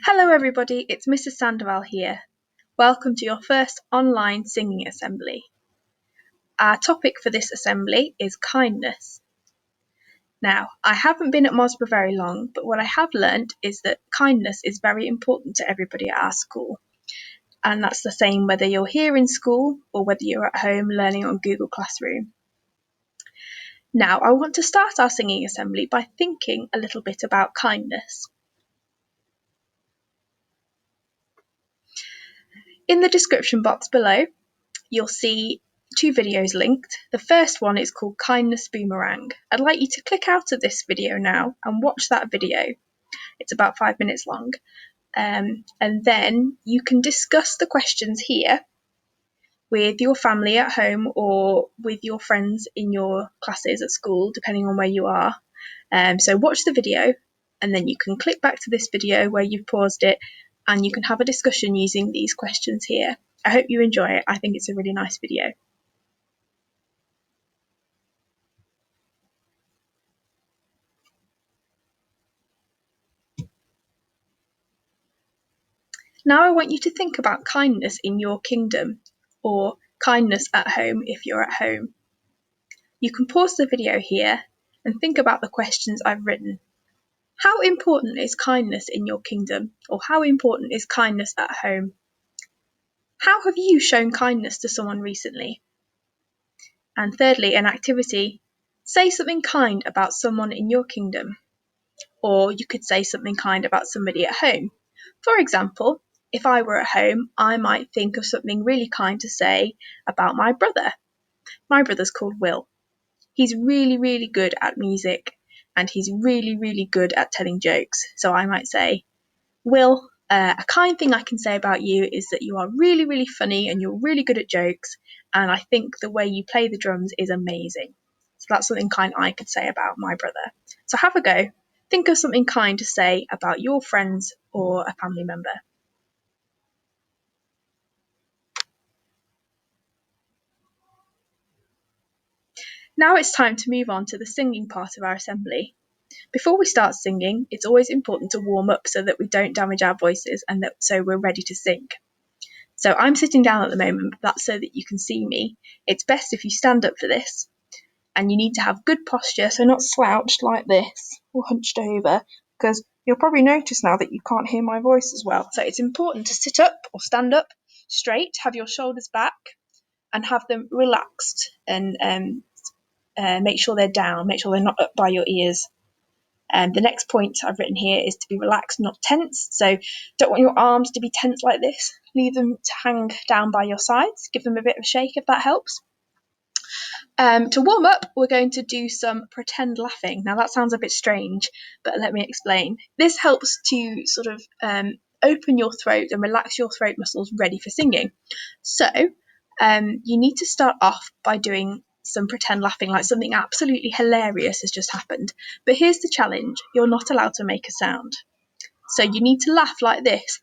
Hello everybody, it's Mrs. Sandoval here. Welcome to your first online singing assembly. Our topic for this assembly is kindness. Now, I haven't been at Mosborough very long, but what I have learned is that kindness is very important to everybody at our school. And that's the same whether you're here in school or whether you're at home learning on Google Classroom. Now, I want to start our singing assembly by thinking a little bit about kindness. In the description box below, you'll see two videos linked. The first one is called Kindness Boomerang. I'd like you to click out of this video now and watch that video. It's about 5 minutes long. And then you can discuss the questions here with your family at home or with your friends in your classes at school, depending on where you are. So watch the video and then you can click back to this video where you've paused it and you can have a discussion using these questions here. I hope you enjoy it. I think it's a really nice video. Now I want you to think about kindness in your kingdom, or kindness at home if you're at home. You can pause the video here and think about the questions I've written. How important is kindness in your kingdom, or how important is kindness at home? How have you shown kindness to someone recently? And thirdly, an activity. Say something kind about someone in your kingdom, or you could say something kind about somebody at home. For example, if I were at home, I might think of something really kind to say about my brother. My brother's called Will. He's really, really good at music and he's really, really good at telling jokes. So I might say, Will, a kind thing I can say about you is that you are really, really funny and you're really good at jokes. And I think the way you play the drums is amazing. So that's something kind I could say about my brother. So have a go. Think of something kind to say about your friends or a family member. Now it's time to move on to the singing part of our assembly. Before we start singing, it's always important to warm up so that we don't damage our voices and so we're ready to sing. So I'm sitting down at the moment, but that's so that you can see me. It's best if you stand up for this, and you need to have good posture, so not slouched like this or hunched over, because you'll probably notice now that you can't hear my voice as well. So it's important to sit up or stand up straight, have your shoulders back, and have them relaxed, and make sure they're down, make sure they're not up by your ears. The next point I've written here is to be relaxed, not tense. So don't want your arms to be tense like this. Leave them to hang down by your sides. Give them a bit of a shake if that helps. To warm up, we're going to do some pretend laughing. Now that sounds a bit strange, but let me explain. This helps to sort of open your throat and relax your throat muscles ready for singing. So you need to start off by doing some pretend laughing, like something absolutely hilarious has just happened. But here's the challenge. You're not allowed to make a sound. So you need to laugh like this,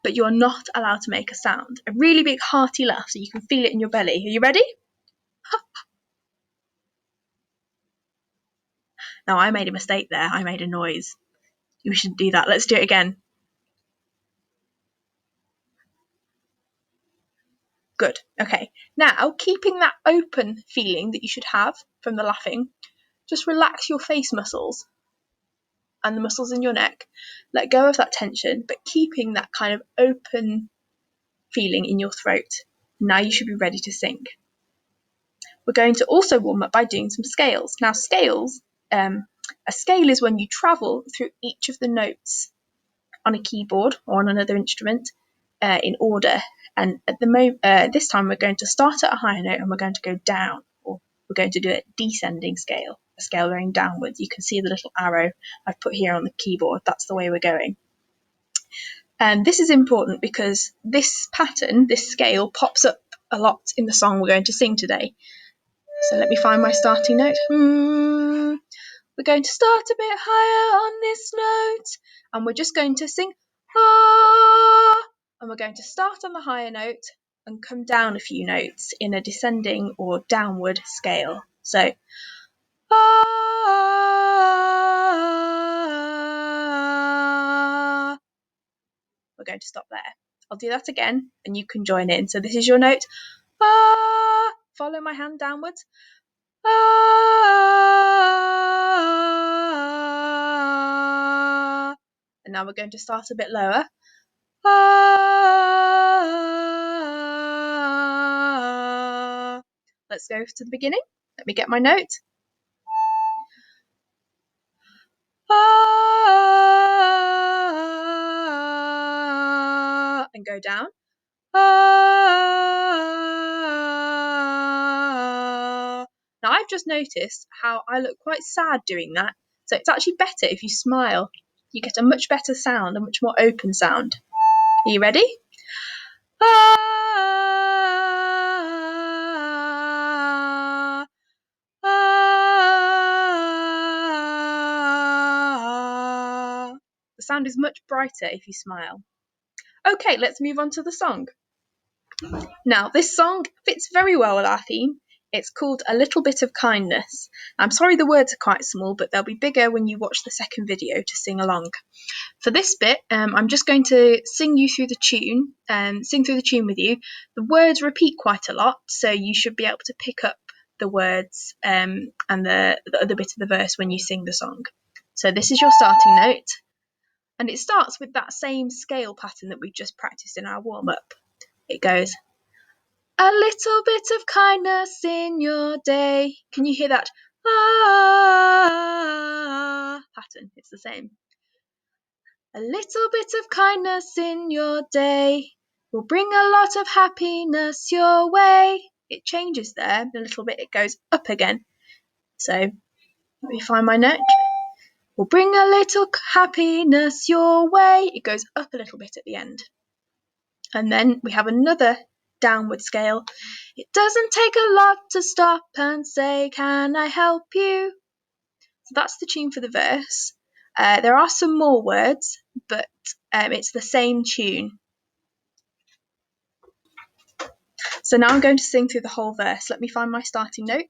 but you're not allowed to make a sound. A really big hearty laugh so you can feel it in your belly. Are you ready? Now I made a mistake there. I made a noise. You shouldn't do that. Let's do it again. Good. Okay. Now, keeping that open feeling that you should have from the laughing, just relax your face muscles and the muscles in your neck. Let go of that tension, but keeping that kind of open feeling in your throat. Now you should be ready to sing. We're going to also warm up by doing some scales. Now, scales, a scale is when you travel through each of the notes on a keyboard or on another instrument in order. And at the this time we're going to start at a higher note and we're going to go down, or we're going to do a descending scale, a scale going downwards. You can see the little arrow I've put here on the keyboard. That's the way we're going. And this is important because this pattern, this scale, pops up a lot in the song we're going to sing today. So let me find my starting note. We're going to start a bit higher on this note, and we're just going to sing ah, and we're going to start on the higher note and come down a few notes in a descending or downward scale. So ah, going to stop there. I'll do that again and you can join in. So this is your note. Ah, follow my hand downwards. Ah, and now we're going to start a bit lower. Ah, let's go to the beginning. Let me get my note. Ah, and go down. Ah. Now I've just noticed how I look quite sad doing that, so it's actually better if you smile. You get a much better sound, a much more open sound. Are you ready? Ah, ah. The sound is much brighter if you smile. Okay, let's move on to the song. Now, this song fits very well with our theme. It's called A Little Bit of Kindness. I'm sorry the words are quite small, but they'll be bigger when you watch the second video to sing along. For this bit, I'm just going to sing through the tune with you. The words repeat quite a lot, so you should be able to pick up the words and the other bit of the verse when you sing the song. So this is your starting note, and it starts with that same scale pattern that we've just practiced in our warm-up. It goes, a little bit of kindness in your day. Can you hear that? Ah pattern. It's the same. A little bit of kindness in your day will bring a lot of happiness your way. It changes there a little bit. It goes up again. So let me find my note. Will bring a little happiness your way. It goes up a little bit at the end. And then we have another downward scale. It doesn't take a lot to stop and say, can I help you? So that's the tune for the verse. There are some more words, but it's the same tune. So now I'm going to sing through the whole verse. Let me find my starting note.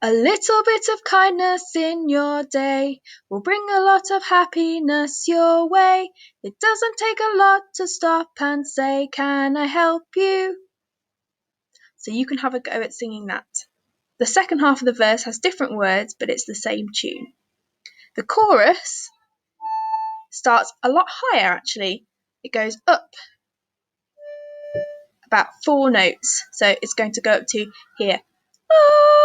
A little bit of kindness in your day will bring a lot of happiness your way. It doesn't take a lot to stop and say, can I help you? So you can have a go at singing that. The second half of the verse has different words, but it's the same tune. The chorus starts a lot higher, actually. It goes up about 4 notes. So it's going to go up to here. Ah!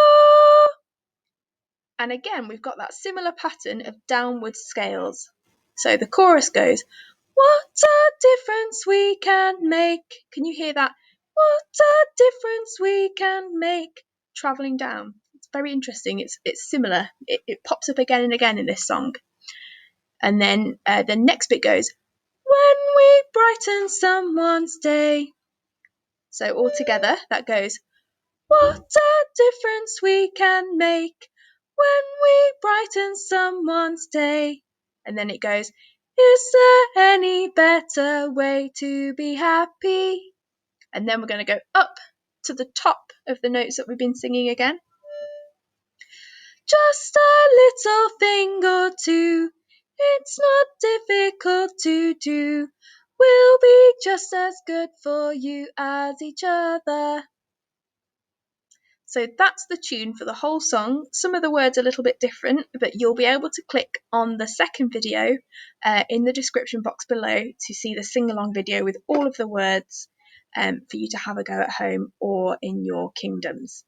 And again, we've got that similar pattern of downward scales. So the chorus goes, what a difference we can make. Can you hear that? What a difference we can make. Travelling down. It's very interesting. It's similar. It pops up again and again in this song. And then the next bit goes, when we brighten someone's day. So all together that goes, what a difference we can make when we brighten someone's day. And then it goes, is there any better way to be happy? And then we're going to go up to the top of the notes that we've been singing again. Just a little thing or two, it's not difficult to do. We'll be just as good for you as each other. So that's the tune for the whole song. Some of the words are a little bit different, but you'll be able to click on the second video in the description box below to see the sing-along video with all of the words for you to have a go at home or in your kingdoms.